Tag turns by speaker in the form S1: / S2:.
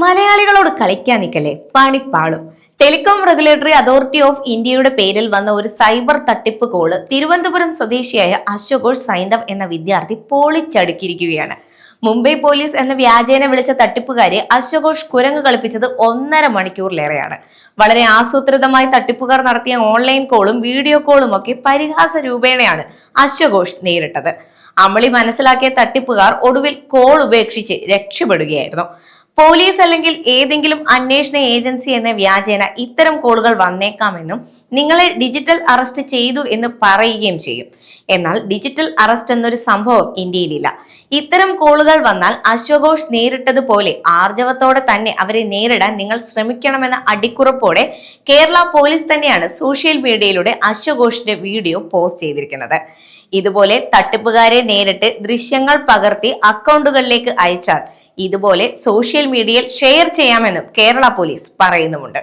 S1: മലയാളികളോട് കളിക്കാൻ നിൽക്കല്ലേ, പണിപ്പാളും. Telecom regulatory authority of ഇന്ത്യയുടെ പേരിൽ വന്ന ഒരു സൈബർ തട്ടിപ്പ് കോള് തിരുവനന്തപുരം സ്വദേശിയായ അശോകോഷ് സൈന്ധവ് എന്ന വിദ്യാർത്ഥി പൊളിച്ചടുക്കിയിരിക്കുകയാണ്. മുംബൈ പോലീസ് എന്ന വ്യാജേന വിളിച്ച തട്ടിപ്പുകാരെ അശോകോഷ് കുരങ്ങ് കളിപ്പിച്ചത് 1.5 മണിക്കൂറിലേറെയാണ്. വളരെ ആസൂത്രിതമായി തട്ടിപ്പുകാർ നടത്തിയ ഓൺലൈൻ കോളും വീഡിയോ കോളും ഒക്കെ പരിഹാസ രൂപേണയാണ് അശോകോഷ് നേരിട്ടത്. അമളി മനസ്സിലാക്കിയ തട്ടിപ്പുകാർ ഒടുവിൽ കോൾ ഉപേക്ഷിച്ച് രക്ഷപ്പെടുകയായിരുന്നു. പോലീസ് അല്ലെങ്കിൽ ഏതെങ്കിലും അന്വേഷണ ഏജൻസി എന്ന വ്യാജേന ഇത്തരം കോളുകൾ വന്നേക്കാമെന്നും നിങ്ങളെ ഡിജിറ്റൽ അറസ്റ്റ് ചെയ്തു എന്ന് പറയുകയും ചെയ്യും. എന്നാൽ ഡിജിറ്റൽ അറസ്റ്റ് എന്നൊരു സംഭവം ഇന്ത്യയിലില്ല. ഇത്തരം കോളുകൾ വന്നാൽ അശോകോഷ് നേരിട്ടതുപോലെ ആർജവത്തോടെ തന്നെ അവരെ നേരിടാൻ നിങ്ങൾ ശ്രമിക്കണമെന്ന അടിക്കുറപ്പോടെ കേരള പോലീസ് തന്നെയാണ് സോഷ്യൽ മീഡിയയിലൂടെ അശോകോഷിന്റെ വീഡിയോ പോസ്റ്റ് ചെയ്തിരിക്കുന്നത്. ഇതുപോലെ തട്ടിപ്പുകാരെ നേരിട്ട് ദൃശ്യങ്ങൾ പകർത്തി അക്കൗണ്ടുകളിലേക്ക് അയച്ചാൽ ഇതുപോലെ സോഷ്യൽ മീഡിയയിൽ ഷെയർ ചെയ്യാമെന്നും കേരള പോലീസ് പറയുന്നുമുണ്ട്.